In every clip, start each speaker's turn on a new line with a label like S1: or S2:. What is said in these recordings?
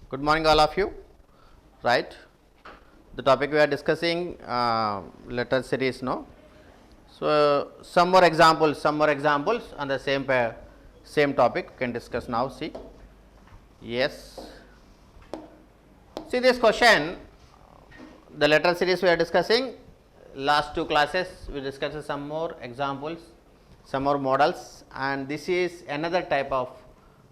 S1: Good morning all of you, right. The topic we are discussing letter series, no. So, some more examples on the same topic we can discuss now. See, yes, see this question, the letter series we are discussing. Last two classes we discussed some more examples, some more models, and this is another type of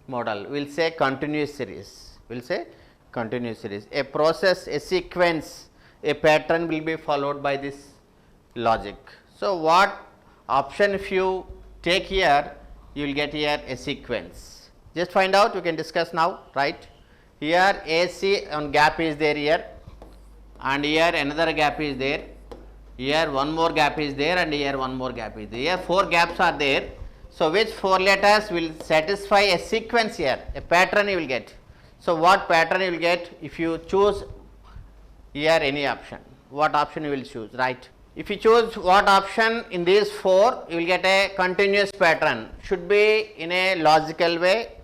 S1: model. We will say continuous series. We will say continuous series. A process, a sequence, a pattern will be followed by this logic. So, what option if you take here, you will get here a sequence. Just find out, we can discuss now, right. Here AC on gap is there here, and here another gap is there, here one more gap is there, and here one more gap is there. Here 4 gaps are there. So, which 4 letters will satisfy a sequence here, a pattern you will get. So, what pattern you will get if you choose here any option, what option you will choose, right. If you choose what option in these 4, you will get a continuous pattern, should be in a logical way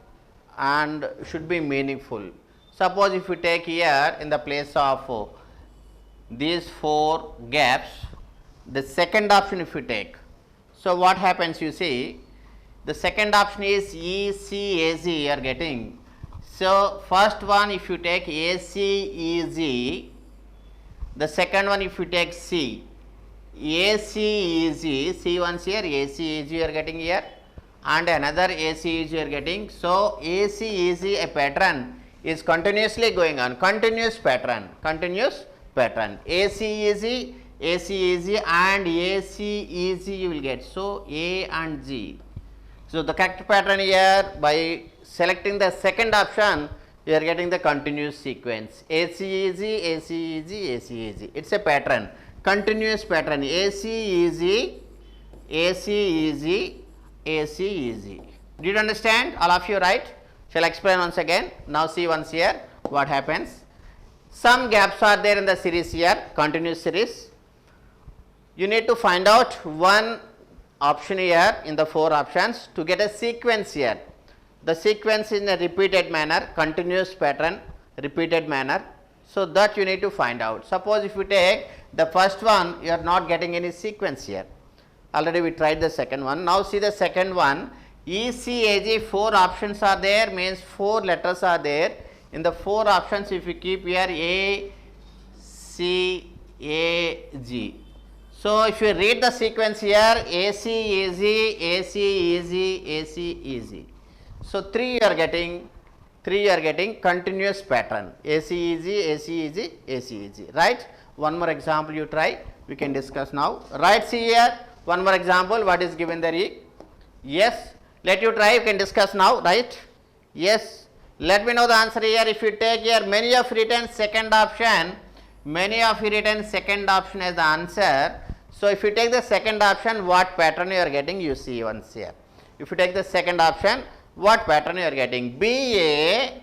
S1: and should be meaningful. Suppose if you take here in the place of these 4 gaps, the second option if you take. So, what happens, you see, the second option is ECAZ you are getting. So, first one if you take ACEZ, the second one if you take C, ACEZ, C once here, ACEZ you are getting here, and another ACEZ you are getting. So, ACEZ a pattern is continuously going on, continuous pattern, ACEZ, ACEZ and ACEZ you will get. So, A and G. So, the correct pattern here, by selecting the second option, you are getting the continuous sequence ACEZ, ACEZ, ACEZ. It is a pattern, continuous pattern ACEZ, ACEZ, ACEZ. Did you understand all of you, right? Shall I explain once again? Now, see once here what happens. Some gaps are there in the series here, continuous series. You need to find out one option here in the 4 options to get a sequence here. The sequence in a repeated manner, continuous pattern, repeated manner. So, that you need to find out. Suppose if you take the first one, you are not getting any sequence here. Already we tried the second one. Now, see the second one, ECAG, 4 options are there, means 4 letters are there. In the 4 options, if you keep here A, C, A, G. So, if you read the sequence here, ACEZ, ACEZ, ACEZ. So, 3 you are getting continuous pattern ACEZ, ACEZ, ACEZ, right. One more example you try, we can discuss now, right. See here one more example, what is given there. Yes, let you try, you can discuss now, right. Yes, let me know the answer here. If you take here, many of written second option as the answer. So, if you take the second option, what pattern you are getting, you see once here. If you take the second option, what pattern you are getting, BA,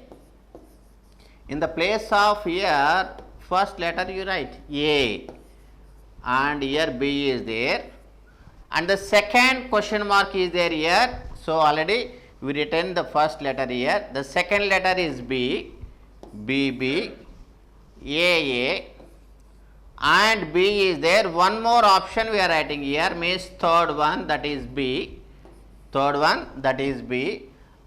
S1: in the place of here first letter you write A, and here B is there, and the second question mark is there here. So, already we written the first letter here, the second letter is B, BB, AA, and B is there. One more option we are writing here, means third one, that is B,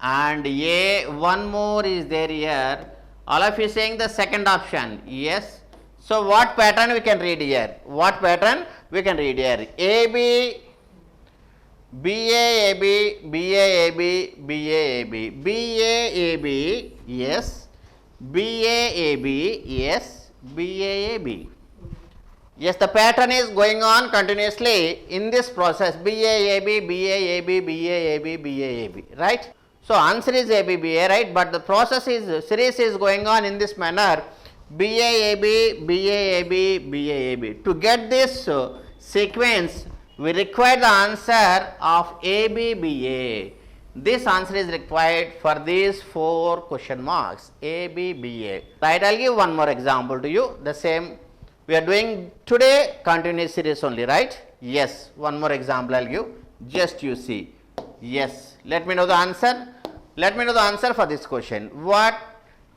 S1: and A, one more is there here. All of you saying the second option, yes. So, what pattern we can read here? AB, BAAB, BAAB, BAAB, BAAB, yes, BAAB, yes, BAAB. Yes, the pattern is going on continuously in this process, BAAB, BAAB, BAAB, BAAB, right. So, answer is ABBA, right, but the process is, series is going on in this manner, BAAB, BAAB, BAAB. To get this sequence, we require the answer of ABBA. This answer is required for these 4 question marks, ABBA. Right, I will give one more example to you, the same we are doing today continuous series only, right. Yes, one more example I will give, just you see. Yes, let me know the answer. Let me know the answer for this question. What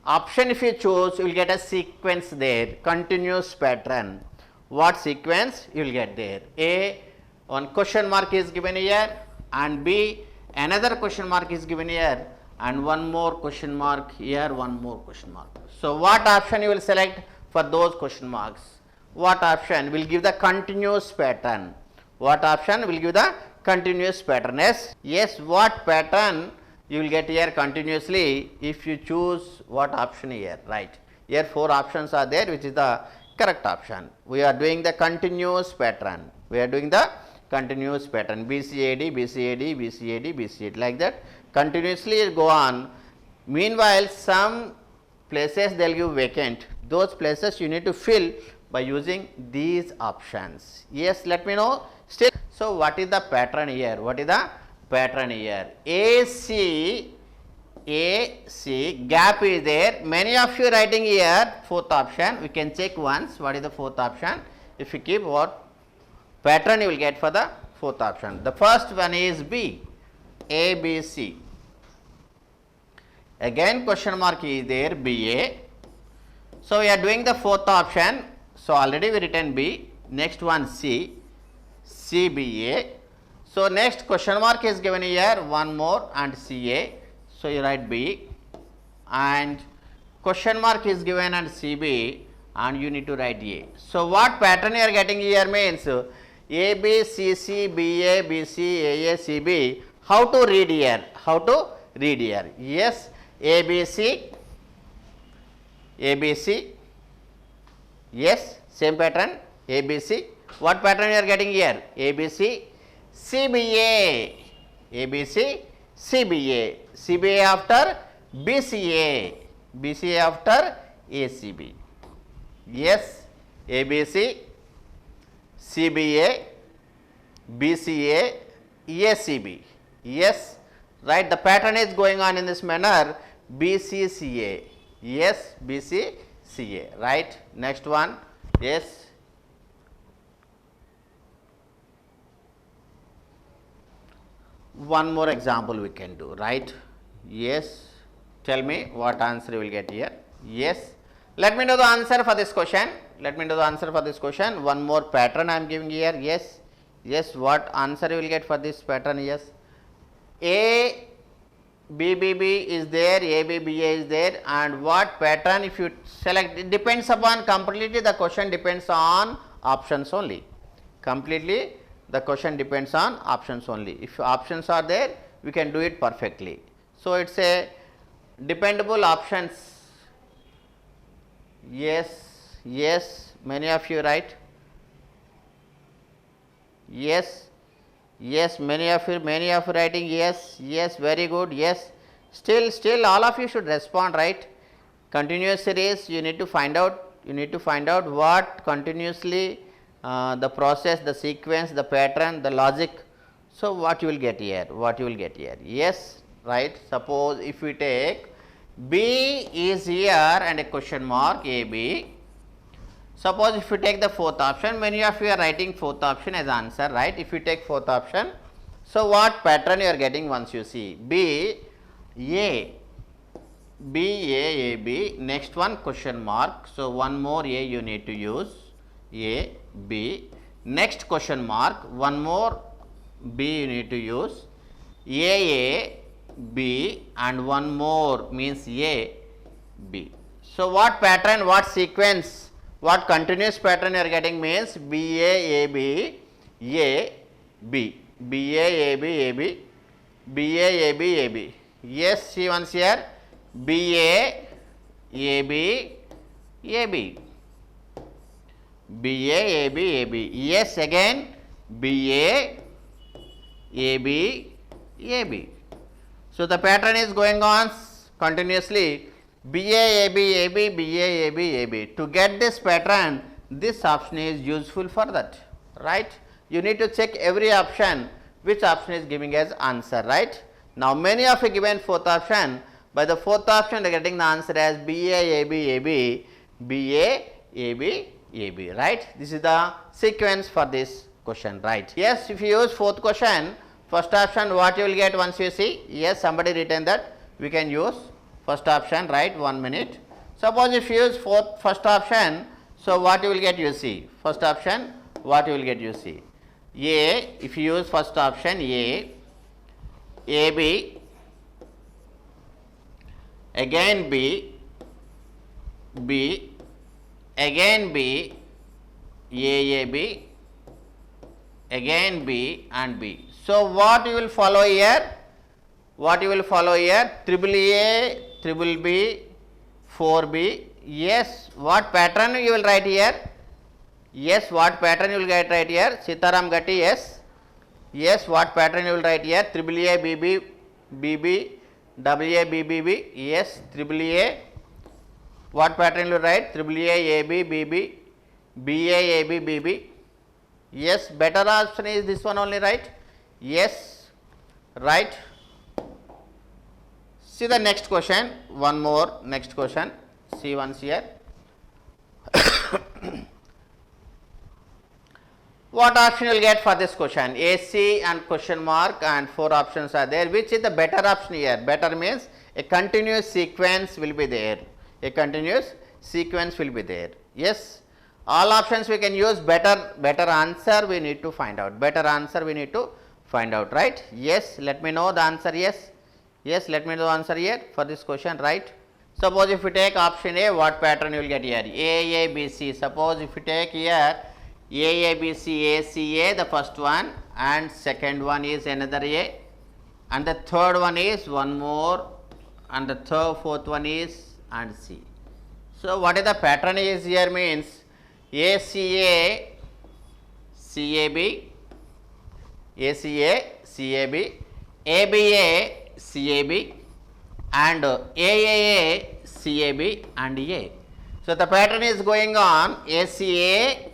S1: Option if you choose, you will get a sequence there, continuous pattern. What sequence you will get there? A, one question mark is given here, and B, another question mark is given here, and one more question mark here, one more question mark. So what option you will select for those question marks? What option will give the continuous pattern? What option will give the continuous pattern? Yes, what pattern you will get here continuously if you choose what option here, right? Here 4 options are there, which is the correct option. We are doing the continuous pattern. We are doing the continuous pattern, BCAD, BCAD, BCAD, BCAD, like that continuously go on. Meanwhile, some places they will give vacant. Those places you need to fill by using these options. Yes, let me know. Still, so what is the pattern here? What is the pattern here? AC gap is there. Many of you writing here 4th option. We can check once what is the 4th option. If you keep what pattern you will get for the 4th option. The first one is B, ABC. Again question mark is there, BA. So we are doing the 4th option. So already we written B. Next one C, CBA. So next question mark is given here, one more, and CA. So you write B, and question mark is given and CB, and you need to write A. So what pattern you are getting here means AB, CC, BA, BC, AA, CB. How to read here? How to read here? Yes, ABC, ABC. Yes, same pattern, ABC. What pattern you are getting here? ABC, CBA, ABC, CBA, CBA after BCA, BCA after ACB. Yes, ABC, CBA, BCA, ACB. Yes, right, the pattern is going on in this manner, BCCA. Yes, BCCA, right. Next one, yes. One more example we can do, right? Yes, tell me what answer you will get here. Yes, let me know the answer for this question. Let me know the answer for this question. One more pattern I am giving here. Yes, yes, what answer you will get for this pattern? Yes, A, BBB is there, ABBA is there, and what pattern if you select, it depends upon completely the question depends on options only. Completely the question depends on options only. If options are there, we can do it perfectly. So it's a dependable options. Yes, yes, many of you write. Yes, yes, many of you writing yes, yes, very good. Yes, still all of you should respond, right? Continuous series, you need to find out what continuously the process, the sequence, the pattern, the logic. So what you will get here? What you will get here? Yes, right. Suppose if we take B is here and a question mark AB. Suppose if you take the 4th option, many of you are writing 4th option as answer, right? If you take 4th option, so what pattern you are getting once you see? B, A, B, A, A, B, next one question mark. So one more A you need to use, A, B, next question mark, one more B you need to use, A, B, and one more means A, B. So what pattern, what sequence, what continuous pattern you are getting means B, A, B, A, B, B, A, B, A, B, B, A, B, A, B. Yes, see once here, B, A, B, A, B. B, A, B, A, B. Yes, again B, A, B, A, B. So the pattern is going on continuously, B, A, B, A, B, B, A, B, A, B. To get this pattern, this option is useful for that, right? You need to check every option, which option is giving as answer, right? Now many of you given 4th option, by the 4th option they are getting the answer as B, A, B, A, B, B, A, B, A, B, right? This is the sequence for this question, right? Yes, if you use 4th question, first option what you will get once you see? Yes, somebody written that we can use First option, right? 1 minute. Suppose if you use first option, so what you will get, you see. First option, what you will get, you see. A, if you use first option, AB, again B, again B, AAB, again B and B. So what you will follow here? What you will follow here? Triple A, triple B, 4B. Yes, what pattern you will write here? Yes, what pattern you will get right here? Sitaram Gatti, yes. Yes, what pattern you will write here? Triple A, BB, BB, AA, BBB. Yes, triple A. What pattern you will write? Triple A, AB, BB, BA, AB, BB. Yes, better option is this one only, right? Yes, right. See the next question, one more next question, see once here. What option you will get for this question? AC and question mark and 4 options are there. Which is the better option here? Better means a continuous sequence will be there. A continuous sequence will be there. Yes, all options we can use. Better answer we need to find out. Better answer we need to find out, right? Yes, let me know the answer. Yes. Yes, let me know the answer here for this question, right? Suppose if you take option A, what pattern you will get here? A, B, C. Suppose if you take here A, B, C, A, C, A, the first one, and second one is another A, and the third one is one more, and the fourth one is and C. So what is the pattern is here means ACA, CAB, ACA, CAB, ABA, CAB and AAA, CAB and A. So the pattern is going on ACA,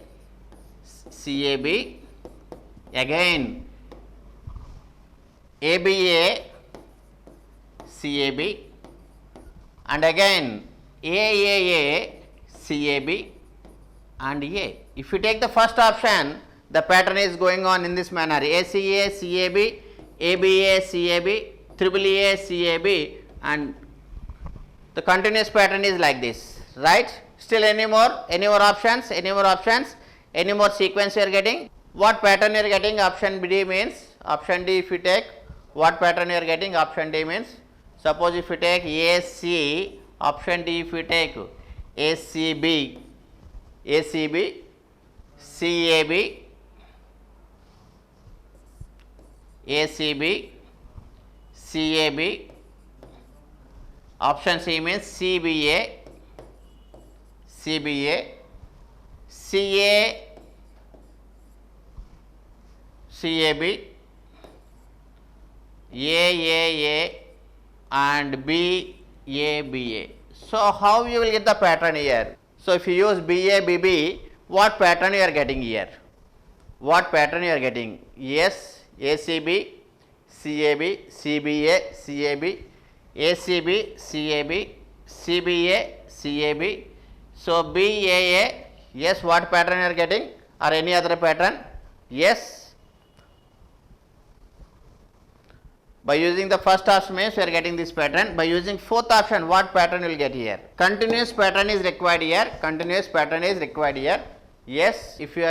S1: CAB, again ABA, CAB and again AAA, CAB and A. If you take the first option, the pattern is going on in this manner: ACA, CAB, ABA, CAB, AAA, CAB, and the continuous pattern is like this, right? Still any more options, any more sequence you are getting? What pattern you are getting? Option D means, option D if you take, what pattern you are getting? Option D means, suppose if you take AC, option D if you take ACB, ACB, CAB, ACB, CAB, option C means CBA, CBA, CA, CAB, AAA and BABA. So how you will get the pattern here? So if you use BABB, what pattern you are getting here? What pattern you are getting? Yes, ACB, CAB, CBA, CAB, ACB, CAB, CBA, CAB. So BAA, yes, what pattern you are getting or any other pattern? Yes. By using the first option means we are getting this pattern. By using fourth option, what pattern you will get here? Continuous pattern is required here. Continuous pattern is required here. Yes, if you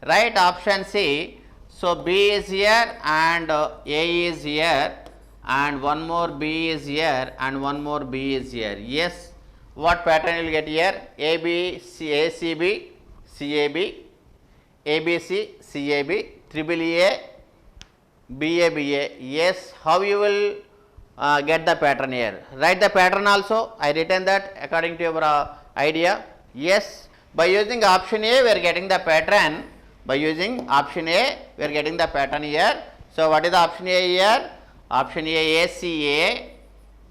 S1: write option C, so B is here and A is here and one more B is here and one more B is here. Yes, what pattern you will get here? AB, ACB, CAB, ABC, CAB, AAA, BABA. Yes, how you will get the pattern here? Write the pattern also. I written that according to your idea. Yes, by using option A, we are getting the pattern. By using option A, we are getting the pattern here. So what is the option A here? Option A, ACA,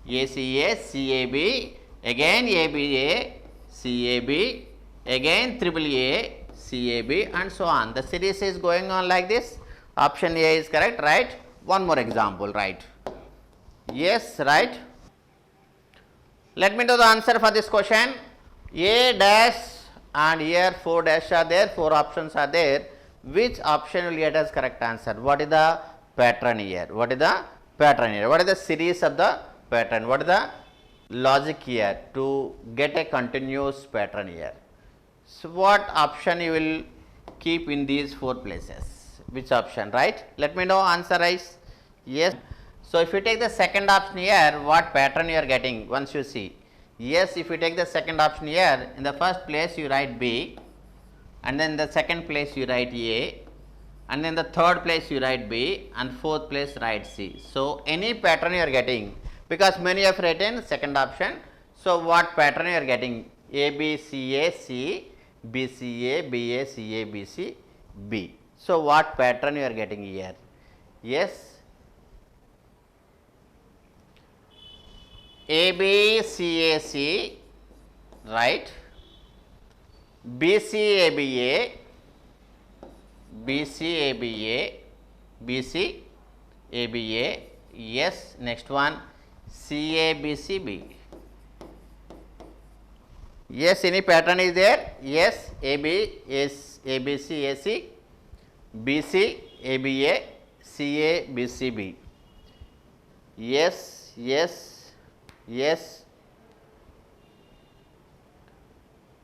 S1: ACA, CAB, again ABA, CAB, again AAA, CAB, and so on. The series is going on like this. Option A is correct, right? One more example, right? Yes, right. Let me know the answer for this question. A dash and here 4 dash are there, 4 options are there. Which option will get as correct answer? What is the pattern here? What is the pattern here? What is the series of the pattern? What is the logic here to get a continuous pattern here. So, what option you will keep in these 4 places? Which option, right? Let me know answer is yes. So, if you take the second option here, what pattern you are getting once you see? Yes, if you take the second option here, in the first place you write B, and then the second place you write A, and then the third place you write B, and fourth place write C. So, any pattern you are getting, because many have written second option. So, what pattern you are getting? A, B, C, A, C, B, C, A, B, A, C, A, B, C, B. So, what pattern you are getting here? Yes. A, B, C, A, C, right? B, C, A, B, A, B, C, A, B, A, B, C, A, B, A, yes. Next one, C, A, B, C, B. Yes, any pattern is there? Yes, A, B, is A, B, C, A, C, B, C, A, B, A, C, A, B, C, B. Yes, yes, yes,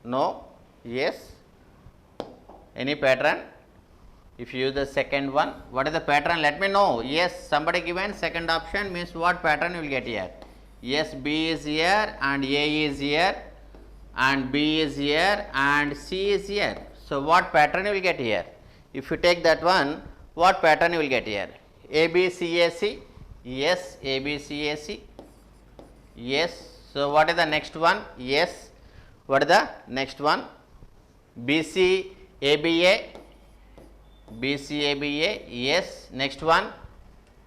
S1: no, yes. Any pattern? If you use the second one, what is the pattern? Let me know. Yes, somebody given second option means what pattern you will get here? Yes, B is here and A is here and B is here and C is here. So, what pattern you will get here? If you take that one, what pattern you will get here? A, B, C, A, C. Yes, A, B, C, A, C. Yes. So, what is the next one? Yes. What is the next one? B, C, A, B, A. B, C, A, B, A. Yes. Next one.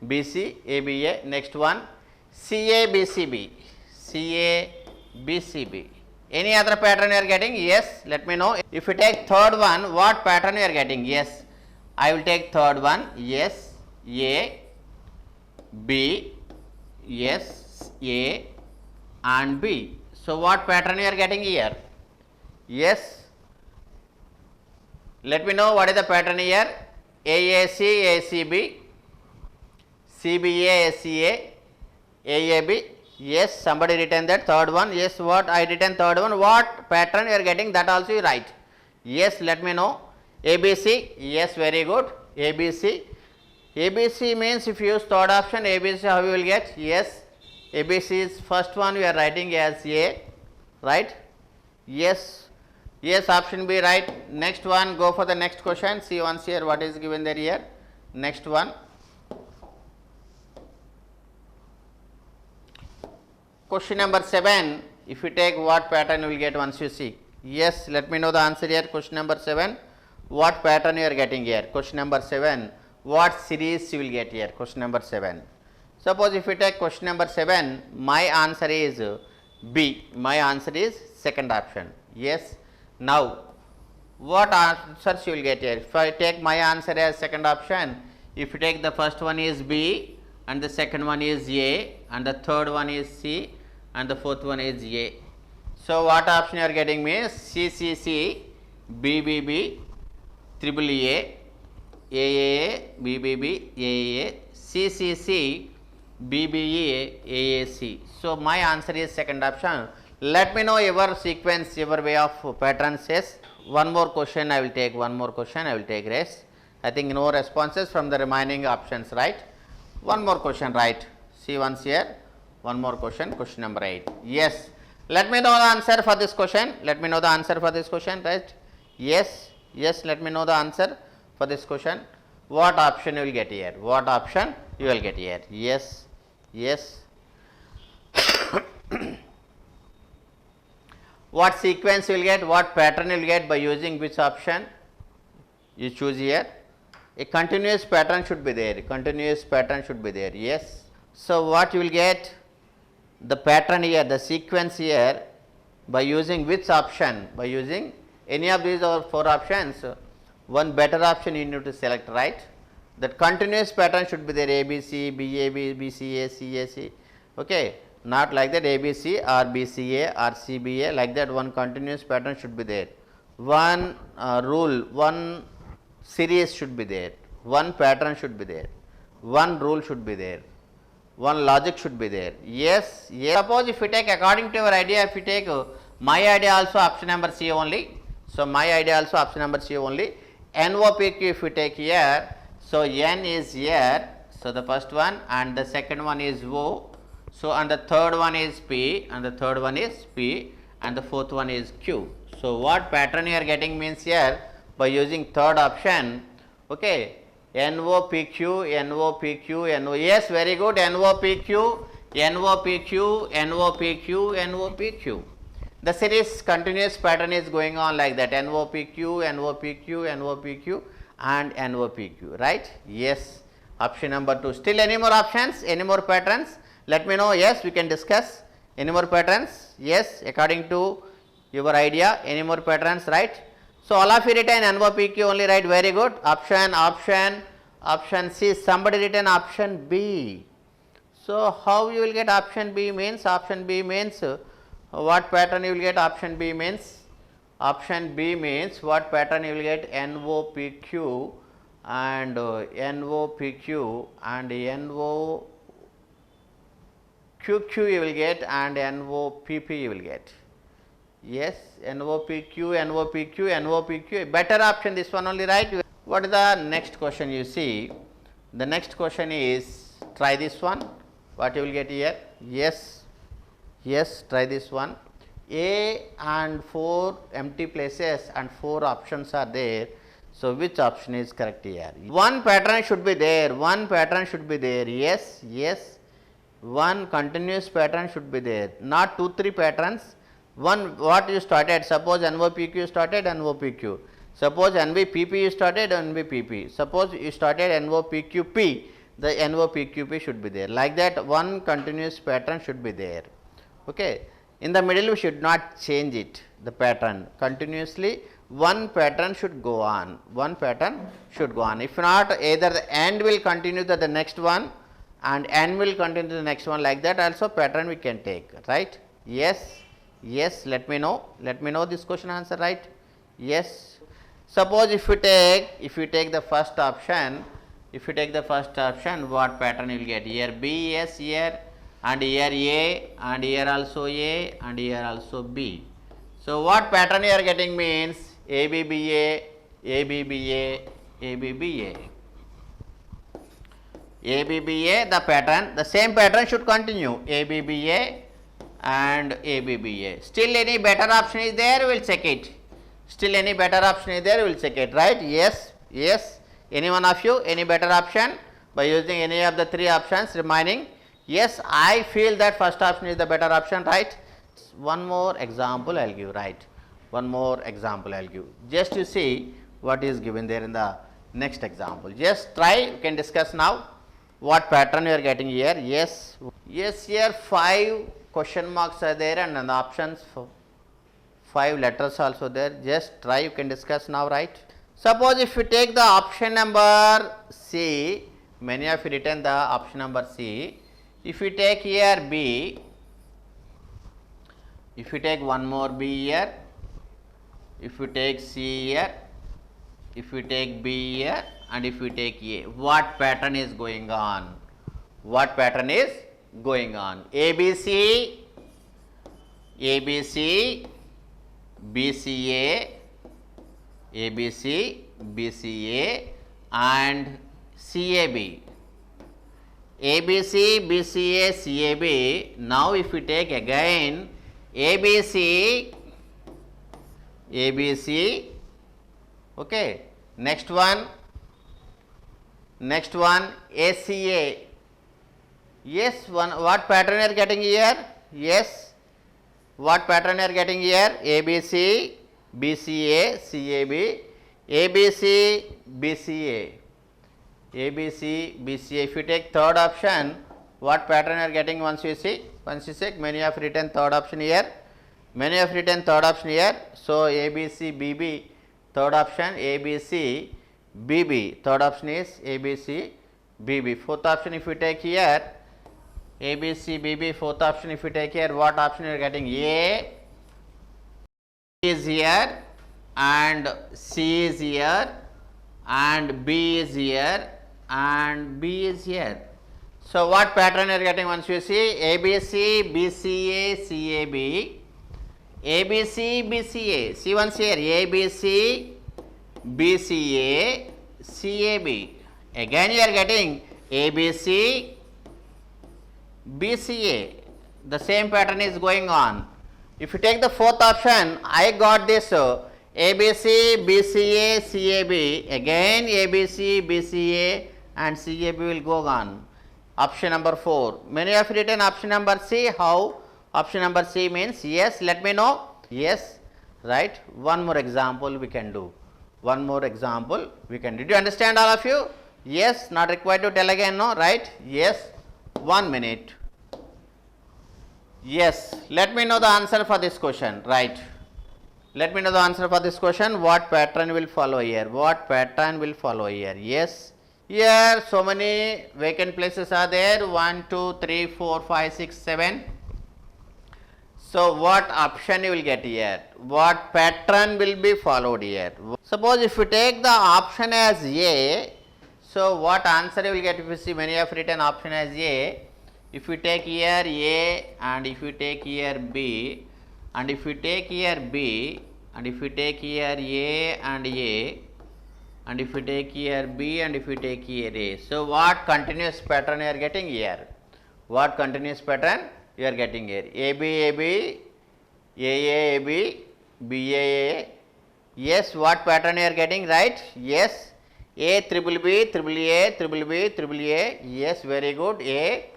S1: B, C, A, B, A. Next one. C, A, B, C, B. C, A, B, C, B. Any other pattern you are getting? Yes. Let me know. If you take third one, what pattern you are getting? Yes. I will take third one. Yes. A, B. Yes. A and B. So, what pattern you are getting here? Yes. Let me know what is the pattern here. AAC, ACB, CBA, ACA, AAB. Yes, somebody written that third one. Yes, what I written third one. What pattern you are getting, that also you write. Yes, let me know. ABC. Yes, very good. ABC. ABC means if you use third option, ABC how you will get? Yes. ABC is first one we are writing as A, right? Yes. Yes, option B right. Next one, go for the next question. See once here what is given there here. Next one. Question number 7. If you take what pattern you will get once you see. Yes, let me know the answer here. Question number 7. What pattern you are getting here? Question number 7. What series you will get here? Question number 7. Suppose if you take question number 7, my answer is B. My answer is second option. Yes. Now, what answers you will get here? If I take my answer as second option, if you take the first one is B and the second one is A and the third one is C and the fourth one is A. So, what option you are getting means CCC, BBB, triple A, AAA, BBB, AAA, CCC, BBA, AAC. So, my answer is second option. Let me know your sequence, your way of pattern says. One more question I will take, one more question I will take rest. I think no responses from the remaining options, right? One more question, right? See once here, one more question, question number 8. Yes, let me know the answer for this question. Let me know the answer for this question, right? Yes, yes, let me know the answer for this question. What option you will get here? What option you will get here? Yes, yes. What sequence you will get? What pattern you will get by using which option you choose here? A continuous pattern should be there. Continuous pattern should be there. Yes. So, what you will get? The pattern here, the sequence here by using which option? By using any of these or 4 options, one better option you need to select, right? That continuous pattern should be there, ABC, BAB, BCA, CAC, okay. Not like that ABC or BCA or CBA, like that one continuous pattern should be there. One rule, one series should be there, one pattern should be there, one rule should be there. one logic should be there. Yes, yes. Suppose if we take according to your idea, if we take my idea also option number C only. So, my idea also option number C only. NOPQ if we take here, so N is here. So, the first one and the second one is O. So, and the third one is P and the third one is P and the fourth one is Q. So, what pattern you are getting means here by using third option, okay, NOPQ, NOPQ, NO, yes, very good, NOPQ, NOPQ, NOPQ, NOPQ. The series continuous pattern is going on like that, NOPQ, NOPQ, NOPQ and NOPQ, right? Yes, option number 2. Still any more options, any more patterns? Let me know. Yes, we can discuss. Any more patterns? Yes, according to your idea, any more patterns, right? So, all of you written NOPQ only, right? Very good. Option C. Somebody written option B. So, how you will get option B means? Option B means what pattern you will get? Option B means what pattern you will get? NOPQ and NOPQ and NOQQ you will get and NOPP you will get. Yes, NOPQ, NOPQ, NOPQ, better option this one only, right? What is the next question you see? The next question is, try this one, what you will get here? Yes, yes, try this one. A and 4 empty places and 4 options are there. So, which option is correct here? One pattern should be there, one pattern should be there, yes, yes, one continuous pattern should be there, not 2-3 patterns. One what you started, suppose NOPQ started NOPQ, suppose NVPP you started NVPP, suppose you started NOPQP, the NOPQP should be there, like that one continuous pattern should be there, okay. In the middle we should not change it, the pattern continuously one pattern should go on, one pattern should go on. If not, either the end will continue to the next one and end will continue to the next one, like that also pattern we can take, right? Yes. Yes, let me know this question answer, right? Yes. Suppose if you take the first option, what pattern you will get? Here B, yes, here and here A and here also A and here also B. So, what pattern you are getting means ABBA, ABBA, ABBA. ABBA, the pattern, the same pattern should continue, ABBA and ABBA. Still any better option is there, we will check it. Still any better option is there, we will check it, right? Yes, yes. Any one of you, any better option by using any of the 3 options remaining? Yes, I feel that first option is the better option, right? One more example I will give, right? One more example I will give. Just to see what is given there in the next example. Just try, you can discuss now what pattern you are getting here. Yes, yes, here 5 question marks are there and the options 5 letters also there. Just try, you can discuss now, right? Suppose if you take the option number C, many of you written the option number C. If you take here B, if you take one more B here, if you take C here, if you take B here and if you take A, what pattern is going on? What pattern is going on? ABC, ABC, BCA, ABC, BCA and CAB. ABC, BCA, CAB. Now, if we take again ABC, ABC, okay. Next one ACA. Yes, what pattern you are getting here? Yes, what pattern you are getting here? ABC, BCA, CAB, ABC, BCA, ABC, BCA. If you take third option, what pattern you are getting once you see? Once you see, many have written third option here. Many have written third option here. So, ABC, BB, third option, ABC, BB. Third option is ABC, BB. Fourth option if you take here, ABC, BB. Fourth option if you take here, what option you are getting? A is here and C is here and B is here and B is here. So what pattern you are getting once you see ABC, BCA, CAB, ABC, BCA. See once here ABC, BCA, CAB. Again you are getting ABC, BCA. The same pattern is going on. If you take the fourth option, I got this ABC, BCA, CAB. Again ABC, BCA and CAB will go on. Option number 4. Many of you written option number C. How? Option number C means yes. Let me know. Yes. Right. One more example we can do. One more example we can do. Did you understand all of you? Yes. Not required to tell again. No. Right. Yes. 1 minute. Yes. Let me know the answer for this question. Right. Let me know the answer for this question. What pattern will follow here? What pattern will follow here? Yes. Here so many vacant places are there. 1, 2, 3, 4, 5, 6, 7. So what option you will get here? What pattern will be followed here? Suppose if you take the option as A, so what answer you will get? If you see many have written option as A, if you take here A and if you take here B and if you take here B and if you take here A and A and if you take here B and if you take here A. So what continuous pattern you are getting here? What continuous pattern you are getting here? AB, AB, AA, AB, BAA. Yes, what pattern you are getting, right? Yes. A, triple B, triple A, triple B, triple A. Yes, very good. A,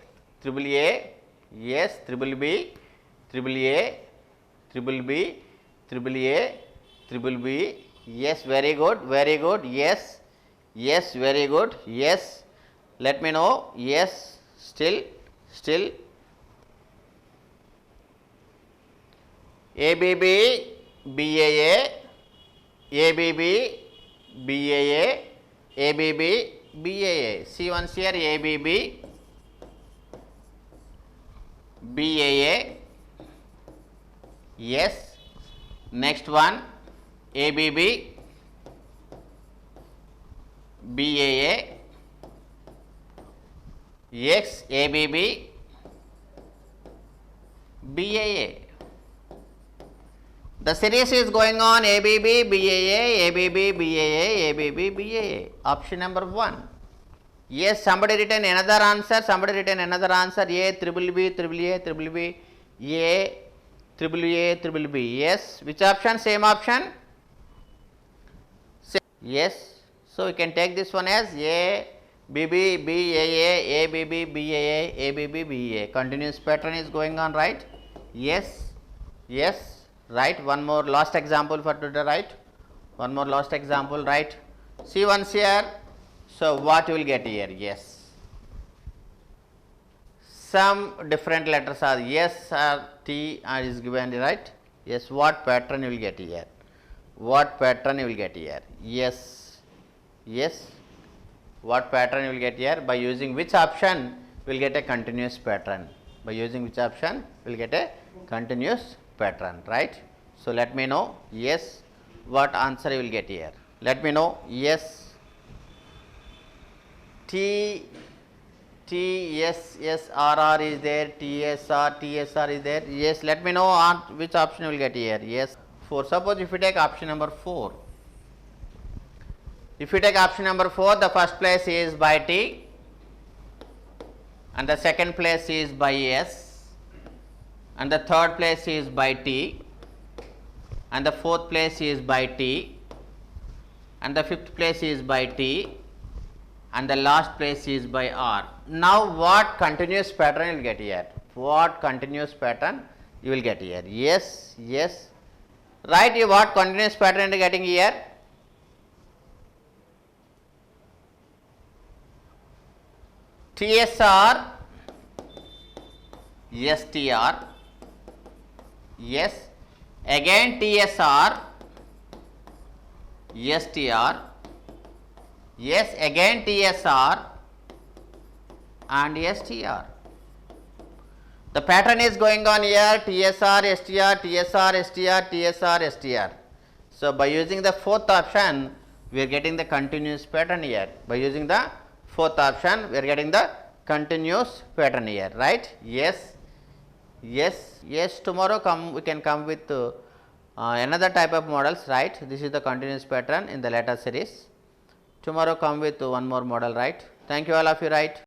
S1: triple A. Yes, triple B, triple A, triple B, triple A, triple B. Yes, very good, very good. Yes, yes, very good. Yes, let me know. Yes, still. ABB, BAA, ABB, BAA, ABB, BAA. See once here ABB, BAA. Yes. Next one ABB, BAA. Yes, ABB, BAA. The series is going on ABB, BAA, ABB, BAA, ABB, BAA. Option number 1. Yes, somebody written another answer, somebody written another answer. A, triple B, triple A, triple B, A, triple A, triple B. Yes, which option? Same option? Yes, so we can take this one as A, BB, BAA, ABB, BAA, ABB, BAA. Continuous pattern is going on, right? Yes, yes, right. One more last example for today, right? One more last example, right? See once here. So what you will get here? Yes. Some different letters are yes or T is given, right? Yes, what pattern you will get here? What pattern you will get here? Yes, yes. What pattern you will get here? By using which option we will get a continuous pattern? By using which option we will get a continuous pattern, right? So let me know. Yes, what answer you will get here? Let me know. Yes. T, S, R, R is there. T, S, R is there. Yes, let me know on which option you will get here. Yes. 4. Suppose if you take option number 4. If you take option number 4, the first place is by T and the second place is by S and the third place is by T and the fourth place is by T and the fifth place is by T and the last place is by R. Now what continuous pattern you will get here? What continuous pattern you will get here? Yes, yes. Right, what continuous pattern you are getting here? TSR, STR, yes, again TSR, STR, yes, again TSR and STR. The pattern is going on here TSR, STR, TSR, STR, TSR, STR. So by using the fourth option, we are getting the continuous pattern here. By using the fourth option, we are getting the continuous pattern here, right? Yes, yes, yes. Tomorrow we can come with another type of models, right? This is the continuous pattern in the letter series. Tomorrow come with one more model, right? Thank you all of you, right?